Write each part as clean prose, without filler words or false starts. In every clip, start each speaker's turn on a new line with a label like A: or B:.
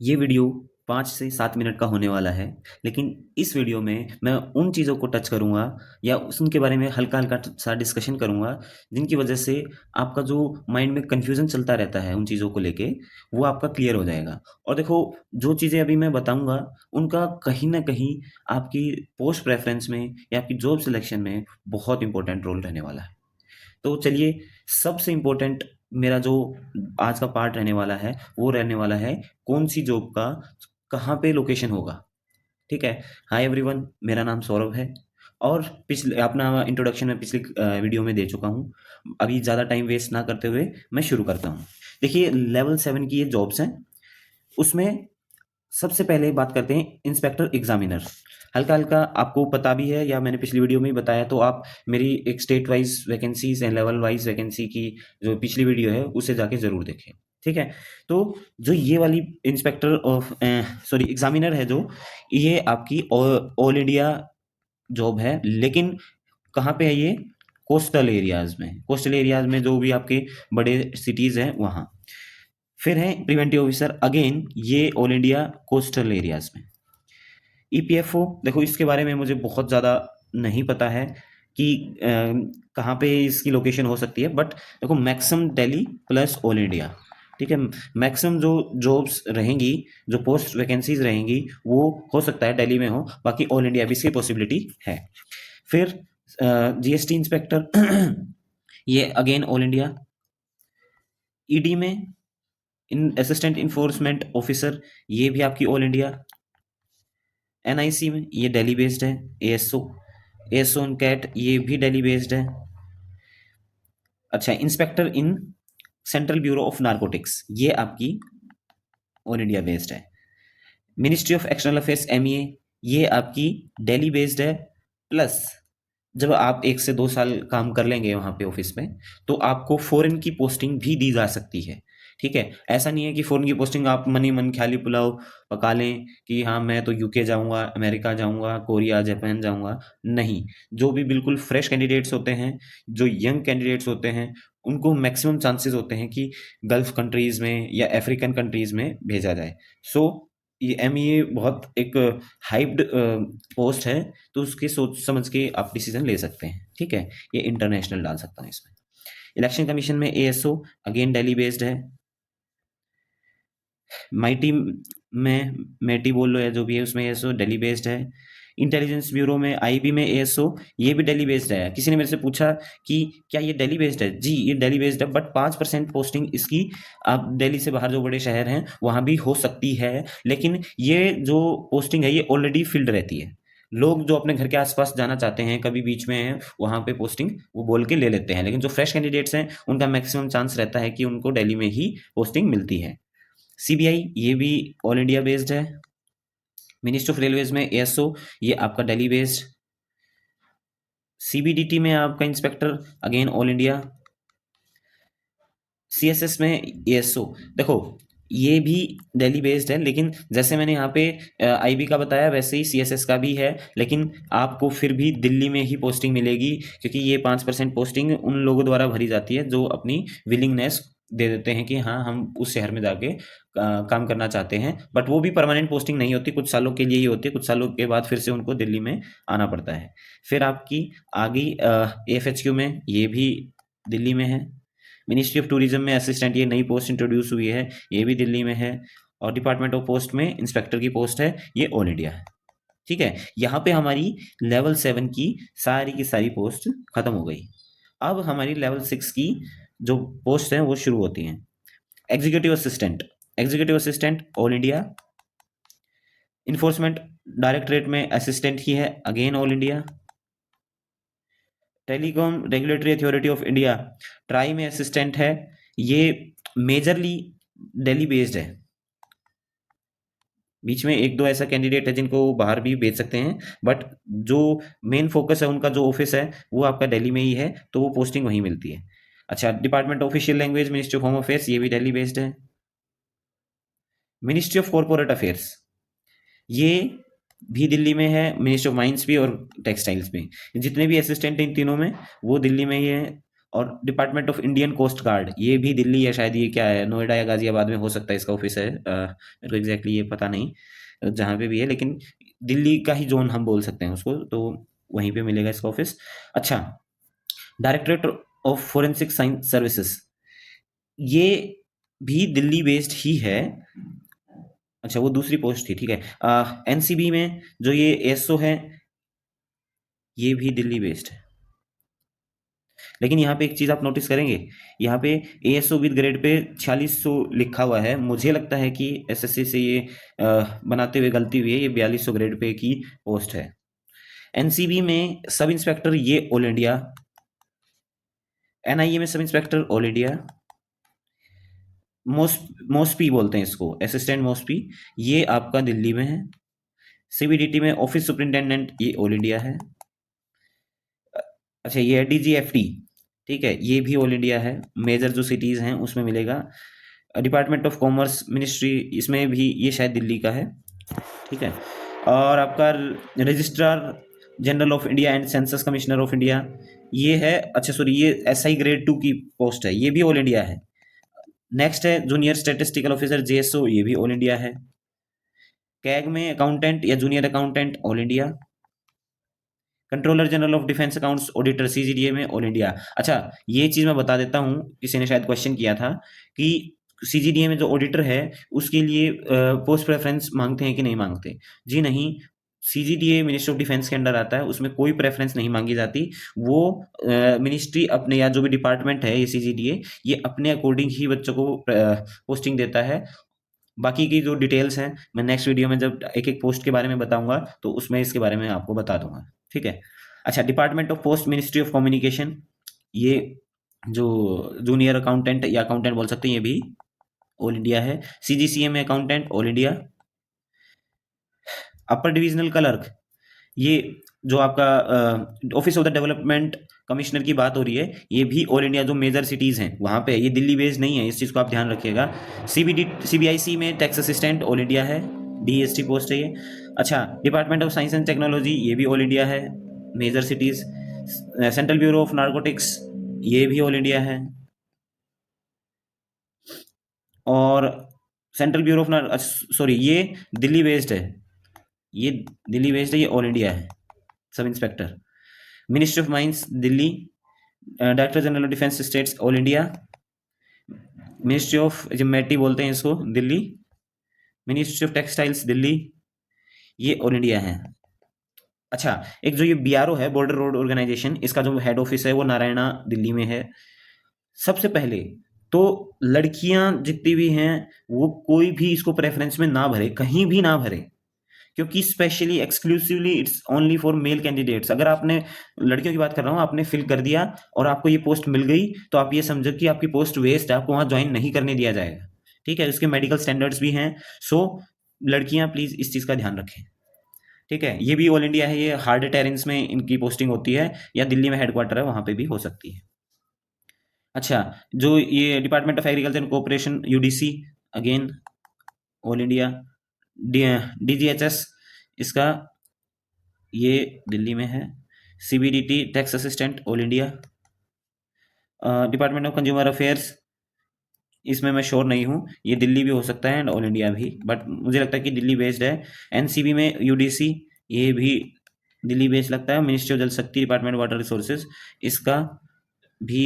A: ये वीडियो 5 से 7 मिनट का होने वाला है, लेकिन इस वीडियो में मैं उन चीज़ों को टच करूँगा या उनके बारे में हल्का-हल्का सा डिस्कशन करूँगा, जिनकी वजह से आपका जो माइंड में कन्फ्यूज़न चलता रहता है उन चीज़ों को लेके, वो आपका क्लियर हो जाएगा। और देखो, जो चीज़ें अभी मैं बताऊँगा, उनका कहीं न कहीं आपकी पोस्ट प्रेफ़रेंस में या आपकी जॉब सिलेक्शन में बहुत इम्पोर्टेंट रोल रहने वाला है। तो चलिए, सबसे इम्पोर्टेंट मेरा जो आज का पार्ट रहने वाला है, वो रहने वाला है कौन-सी जॉब का कहाँ पे लोकेशन होगा, ठीक है? हाय एवरीवन, मेरा नाम सौरभ है और पिछले अपना इंट्रोडक्शन मैं पिछली वीडियो में दे चुका हूँ। अभी ज़्यादा टाइम वेस्ट ना करते हुए मैं शुरू करता हूँ। देखिए, लेवल 7 की ये जॉब्स हैं, उसमें सबसे पहले बात करते हैं इंस्पेक्टर एग्जामिनर। हल्का-हल्का आपको पता भी है या मैंने पिछली वीडियो में ही बताया, तो आप मेरी एक state wise vacancies and level wise vacancy की जो पिछली वीडियो है, उसे जाके ज़रूर देखें, ठीक है? तो जो ये वाली इंस्पेक्टर ऑफ सॉरी एग्जामिनर है जो, ये आपकी ऑल इंडिया जॉब है, लेकिन कहाँ पे है ये? कोस्टल एरियाज़ में। कोस्टल एरियाज़ में जो भी आपके बड़े सिटीज़ हैं, वहाँ। फिर है प्रिवेंटिव ऑफिसर, अगेन ये ऑल इंडिया कोस्टल एरियाज में। ईपीएफओ, देखो इसके बारे में मुझे बहुत ज़्यादा नहीं पता है कि कहाँ पे इसकी लोकेशन हो सकती है, बट देखो maximum Delhi plus all India, ठीक है? मैक्सिमम जो जॉब्स रहेंगी, जो पोस्ट वैकेंसीज रहेंगी, वो हो सकता है दिल्ली में हो, बाकी ऑल इंडिया भी इसकी पॉसिबिलिटी है। फिर जीएसटी इंस्पेक्टर ये अगेन ऑल इंडिया। ईडी में इन असिस्टेंट इन्फोर्समेंट ऑफिसर, ये भी आपकी ऑल इंडिया। एनआईसी में ये दिल्ली बेस्ड है। एएसओ इन कैट, ये भी दिल्ली बेस्ड है। अच्छा, inspector in central bureau of narcotics, ये आपकी ऑल इंडिया बेस्ड है। Ministry of external affairs MEA, ये आपकी दिल्ली बेस्ड है। प्लस जब आप 1 से 2 साल काम कर लेंगे वहाँ पे ऑफिस में, तो आपको फॉरेन की पोस्टिंग भी दी जा सकती है, ठीक है? ऐसा नहीं है कि फॉरेन की पोस्टिंग आप मन ही मन ख्याली पुलाव पका लें कि हाँ, मैं तो यूके जाऊँगा, अमेरिका जाऊँगा, कोरिया, जापान जाऊँगा। नहीं, जो भी बिल्कुल फ्रेश कैंडिडेट्स होते हैं, जो यंग कैंडिडेट्स होते हैं, उनको मैक्सिमम चांसेस होते हैं कि गल्फ कंट्रीज़ में या अफ्रीकन कंट्रीज़ में भेजा जाए। सो ये एमईए बहुत एक हाइप्ड पोस्ट है, तो उसके सोच समझ के आप डिसीजन ले सकते हैं, ठीक है? ये इंटरनेशनल डाल सकता हूँ इसमें। इलेक्शन कमीशन में एएसओ, अगेन दिल्ली बेस्ड है। माइटी में मेटी बोल लो या जो भी है, उसमें एएसओ दिल्ली बेस्ड है। इंटेलिजेंस ब्यूरो में आईबी में एएसओ, ये भी दिल्ली बेस्ड है। किसी ने मेरे से पूछा कि क्या ये दिल्ली बेस्ड है? जी, ये दिल्ली बेस्ड है, बट 5% पोस्टिंग इसकी आप दिल्ली से बाहर जो बड़े शहर हैं वहाँ भी हो सकती है, लेकिन ये जो पोस्टिंग है ये ऑलरेडी फिल्ड रहती है। लोग जो अपने घर के आसपास जाना चाहते हैं, कभी बीच में हैं, वहाँ पे पोस्टिंग वो बोल के ले लेते हैं, लेकिन जो फ्रेश कैंडिडेट्स हैं उनका मैक्सिमम चांस रहता है कि उनको दिल्ली में ही पोस्टिंग मिलती है। सीबीआई, ये भी ऑल इंडिया बेस्ड है। मिनिस्ट्री ऑफ रेलवेज में एएसओ, ये आपका दिल्ली बेस्ड। सीबीडीटी में आपका inspector, again all India. CSS में एएसओ, देखो ये भी दिल्ली बेस्ड है, लेकिन जैसे मैंने यहाँ पे आईबी का बताया, वैसे ही सीएसएस का भी है, लेकिन आपको फिर भी दिल्ली में ही पोस्टिंग मिलेगी, क्योंकि ये 5% पोस्टिंग उन लोगों द्वारा भरी जाती है जो अपनी विलिंगनेस दे देते हैं कि हाँ, हम उस शहर में जाके काम करना चाहते हैं, बट वो भी परमानेंट पोस्टिंग नहीं होती, कुछ सालों के लिए ही होती है, कुछ सालों के बाद फिर से उनको दिल्ली में आना पड़ता है। फिर आपकी आ गई एएफएचक्यू में, ये भी दिल्ली में है। मिनिस्ट्री ऑफ टूरिज्म में असिस्टेंट, ये नई पोस्ट इंट्रोड्यूस हुई है, ये भी दिल्ली में है। और डिपार्टमेंट ऑफ पोस्ट में इंस्पेक्टर की पोस्ट है, ये ऑल इंडिया है, ठीक है? यहाँ पे हमारी लेवल 7 की सारी पोस्ट खत्म हो गई। अब हमारी लेवल 6 की जो पोस्ट हैं वो शुरू होती हैं। Executive assistant, executive assistant all India. Enforcement directorate में असिस्टेंट ही है, again all India. Telecom regulatory authority of India, try में असिस्टेंट है, ये मेजरली दिल्ली बेस्ड है। बीच में 1-2 ऐसा कैंडिडेट है जिनको बाहर भी भेज सकते हैं, बट जो मेन फोकस है उनका, जो ऑफिस है, वो आपका दिल्ली में ही है, तो वो पोस्टिंग वहीं मिलती है। अच्छा, department official language ministry of home affairs, ये भी दिल्ली बेस्ड है। मिनिस्ट्री ऑफ कॉर्पोरेट अफेयर्स, ये भी दिल्ली में है। मिनिस्ट्री ऑफ माइंस भी और टेक्सटाइल्स भी, जितने भी असिस्टेंट इन तीनों में वो दिल्ली में ही है। और Department of Indian Coast Guard, ये भी दिल्ली या शायद ये क्या है, नोएडा या गाजियाबाद में हो सकता है इसका ऑफिस है, मेरे को एग्जैक्टली ये पता नहीं जहाँ पे भी है, लेकिन दिल्ली का ही जोन हम बोल सकते हैं उसको, तो वहीं पे मिलेगा इसका ऑफिस। अच्छा, directorate of forensic science services, ये भी दिल्ली बेस्ड ही है। अच्छा, वो दूसरी पोस्ट थी, ठीक है। एनसीबी में जो ये एसओ है, ये भी दिल्ली बेस्ड है। लेकिन यहाँ पे एक चीज़ आप नोटिस करेंगे, यहाँ पे एएसओ विद ग्रेड पे 4600 लिखा हुआ है। मुझे लगता है कि एसएससी से ये बनाते हुए गलती हुई है, ये 4200 ग्रेड पे की पोस्ट है। एनसीबी में सब इंस्पेक्टर ये ऑल इंडिया, एनआईए में sub inspector all India, MoSPI बोलते हैं इसको, असिस्टेंट मोस्पी, ये आपका दिल्ली में है। सीबीडीटी में ऑफिस सुपरिंटेंडेंट, ये ऑल इंडिया है। अच्छा, ये है डीजीएफटी, ठीक है, ये भी ऑल इंडिया है। मेजर जो सिटीज़ हैं उसमें मिलेगा। डिपार्टमेंट ऑफ कॉमर्स मिनिस्ट्री, इसमें भी ये शायद दिल्ली का है, ठीक है। और आपका registrar general of India and census commissioner of India, ये है, अच्छा सॉरी, ये एसआई ग्रेड 2 की पोस्ट है, ये भी ऑल इंडिया है। नेक्स्ट है जूनियर स्टैटिस्टिकल ऑफिसर जेएसओ, ये भी ऑल इंडिया है। कैग में अकाउंटेंट या junior accountant, all India. Controller general of defence accounts auditor CGDA में, ऑल इंडिया। अच्छा, ये चीज़ मैं बता देता हूँ, किसी ने शायद क्वेश्चन किया था कि सीजीडीए में जो ऑडिटर है उसके लिए पोस्ट प्रेफरेंस मांगते हैं कि नहीं मांगते। जी नहीं, सीजीडीए मिनिस्ट्री ऑफ डिफेंस के अंडर आता है, उसमें कोई प्रेफरेंस नहीं मांगी जाती। वो मिनिस्ट्री अपने, या जो भी डिपार्टमेंट है ये सीजीडीए, ये अपने अकॉर्डिंग ही बच्चों को पोस्टिंग देता है। बाकी की जो डिटेल्स हैं मैं नेक्स्ट वीडियो में जब एक एक पोस्ट के बारे में बताऊंगा तो उसमें इसके बारे में आपको बता दूंगा, ठीक है। अच्छा, department of post ministry of communication, ये जो जूनियर अकाउंटेंट या अकाउंटेंट बोल सकते हैं, ये भी ऑल इंडिया है। सीजीसीए में अकाउंटेंट, ऑल इंडिया। अपर डिविजनल क्लर्क, ये जो आपका office of the development commissioner की बात हो रही है, ये भी ऑल इंडिया जो मेजर सिटीज़ हैं वहाँ पे, ये दिल्ली बेस्ड नहीं है, इस चीज़ को आप ध्यान रखिएगा। सीबीआईसी में टैक्स असिस्टेंट, ऑल इंडिया है, डीएसटी पोस्ट है ये। अच्छा, department of science and technology, ये भी ऑल इंडिया है, major cities. Central bureau of narcotics, ये भी ऑल इंडिया है। और सेंट्रल ब्यूरो ऑफ सॉरी, ये दिल्ली बेस्ड है, ये दिल्ली बेस्ड है, ये ऑल इंडिया है। Sub inspector, ministry of mines Delhi, director general of defence states, all India. Ministry of जिम्मेटी बोलते हैं इसको, Delhi. Ministry of textiles, Delhi, ये ऑल इंडिया है। अच्छा, एक जो ये बीआरओ है, बॉर्डर रोड ऑर्गेनाइजेशन, इसका जो हेड ऑफिस है वो नारायणा दिल्ली में है। सबसे पहले तो लड़कियां जितनी भी हैं वो कोई भी इसको प्रेफरेंस में ना भरे, कहीं भी ना भरे, क्योंकि specially exclusively it's only for male candidates. अगर आपने, लड़कियों की बात कर रहा हूँ, आपने फिल कर दिया और आपको ये पोस्ट मिल गई, तो आप ये समझो कि आपकी पोस्ट वेस्ट है, आपको वहाँ ज्वाइन नहीं करने दिया जाएगा, ठीक है। इसके मेडिकल स्टैंडर्ड्स भी हैं। सो लड़कियां प्लीज़ इस चीज़ का ध्यान रखें, ठीक है। ये भी ऑल इंडिया है, ये हार्ड टेरेंस में इनकी पोस्टिंग होती है, या दिल्ली में हेडक्वार्टर है वहाँ पे भी हो सकती है। अच्छा, जो ये department of agriculture and cooperation, UDC, again all India. DGHS, इसका ये दिल्ली में है। CBDT tax assistant, all India. Department of consumer affairs, इसमें मैं श्योर नहीं हूँ, ये दिल्ली भी हो सकता है एंड ऑल इंडिया भी, बट मुझे लगता है कि दिल्ली बेस्ड है। एनसीबी में यूडीसी, ये भी दिल्ली बेस्ड लगता है। मिनिस्ट्री ऑफ जल शक्ति, डिपार्टमेंट वाटर रिसोर्सेज, इसका भी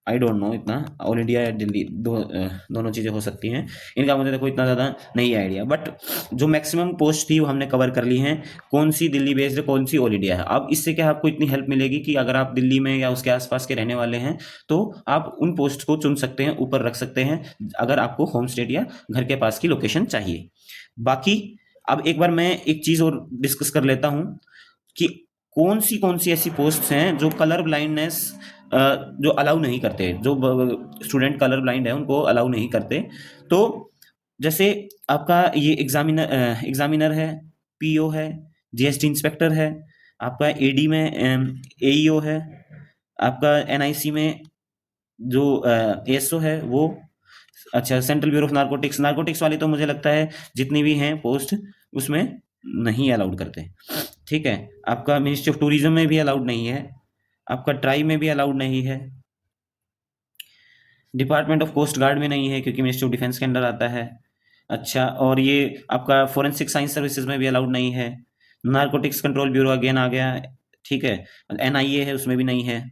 A: आई डोंट नो इतना, ऑल इंडिया या दिल्ली दोनों चीज़ें हो सकती हैं। इनका मुझे देखो इतना ज़्यादा नहीं आइडिया, बट जो मैक्सिमम पोस्ट थी वो हमने कवर कर ली हैं। कौन सी दिल्ली बेस्ड है, कौन सी ऑल इंडिया है। अब इससे क्या आपको इतनी हेल्प मिलेगी कि अगर आप दिल्ली में या उसके आसपास के रहने वाले हैं तो आप उन पोस्ट को चुन सकते हैं, ऊपर रख सकते हैं, अगर आपको होम स्टेट या घर के पास की लोकेशन चाहिए। बाकी अब एक बार मैं एक चीज़ और डिस्कस कर लेता हूँ कि कौन सी ऐसी पोस्ट हैं जो कलर ब्लाइंडनेस जो अलाउ नहीं करते, जो स्टूडेंट कलर ब्लाइंड है उनको अलाउ नहीं करते। तो जैसे आपका ये एग्जामिनर है, पीओ है, जीएसटी इंस्पेक्टर है, आपका एडी में एईओ है, आपका एनआईसी में जो एएसओ है वो। अच्छा, सेंट्रल ब्यूरो ऑफ नारकोटिक्स वाले तो मुझे लगता है जितनी भी हैं पोस्ट उसमें नहीं अलाउड करते, ठीक है। आपका मिनिस्ट्री ऑफ टूरिज्म में भी अलाउड नहीं है। आपका ट्राई में भी अलाउड नहीं है, डिपार्टमेंट ऑफ कोस्ट गार्ड में नहीं है क्योंकि मिनिस्ट्री ऑफ डिफेंस के अंडर आता है। अच्छा, और ये आपका फोरेंसिक साइंस सर्विसेज में भी अलाउड नहीं है। नारकोटिक्स कंट्रोल ब्यूरो अगेन आ गया, ठीक है। एनआईए है, उसमें भी नहीं है।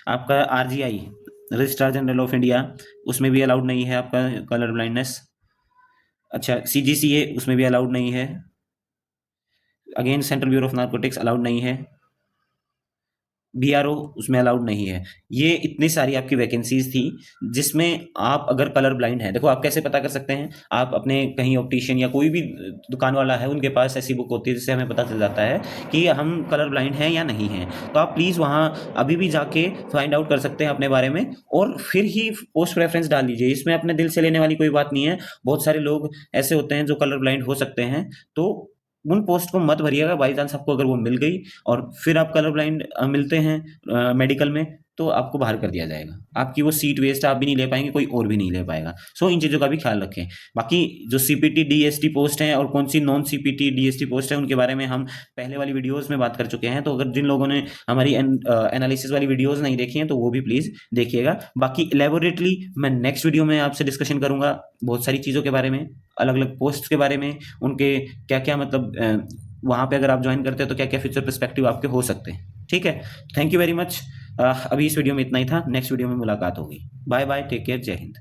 A: आपका RGI, registrar general of India, उसमें भी अलाउड नहीं है आपका कलर ब्लाइंडनेस। अच्छा, सीजीसीए उसमें भी अलाउड नहीं है। Again central bureau of narcotics allowed नहीं है। बीआरओ उसमें अलाउड नहीं है। ये इतनी सारी आपकी वैकेंसीज थी जिसमें आप अगर कलर ब्लाइंड है, देखो आप कैसे पता कर सकते हैं, आप अपने कहीं ऑप्टिशियन या कोई भी दुकान वाला है उनके पास ऐसी बुक होती है जिससे हमें पता चल जाता है कि हम कलर ब्लाइंड हैं या नहीं हैं। तो आप प्लीज़ वहाँ अभी भी जाके फाइंड आउट कर सकते हैं अपने बारे में और फिर ही पोस्ट प्रेफरेंस डाल लीजिए। इसमें अपने दिल से लेने वाली कोई बात नहीं है। बहुत सारे लोग ऐसे होते हैं जो कलर ब्लाइंड हो सकते हैं, तो उन पोस्ट को मत भरिएगा। बाई चांस आपको अगर वो मिल गई और फिर आप कलर ब्लाइंड मिलते हैं मेडिकल में, तो आपको बाहर कर दिया जाएगा। आपकी वो सीट वेस्ट, आप भी नहीं ले पाएंगे, कोई और भी नहीं ले पाएगा। सो इन चीज़ों का भी ख्याल रखें। बाकी जो सीपीटी डीएसटी पोस्ट हैं और कौन सी नॉन सीपीटी डीएसटी पोस्ट है उनके बारे में हम पहले वाली वीडियोस में बात कर चुके हैं। तो अगर जिन लोगों ने हमारी एनालिसिस वाली वीडियोस नहीं देखी हैं तो वो भी प्लीज़ देखिएगा। बाकी एलेबोरेटली मैं नेक्स्ट वीडियो में आपसे डिस्कशन करूंगा बहुत सारी चीज़ों के बारे में, अलग अलग पोस्ट के बारे में, उनके क्या क्या मतलब वहाँ पे अगर आप ज्वाइन करते हैं तो क्या क्या फ्यूचर पर्सपेक्टिव आपके हो सकते हैं। ठीक है, थैंक यू वेरी मच। अभी इस वीडियो में इतना ही था, नेक्स्ट वीडियो में मुलाकात होगी। बाय बाय, टेक केयर, जय हिंद।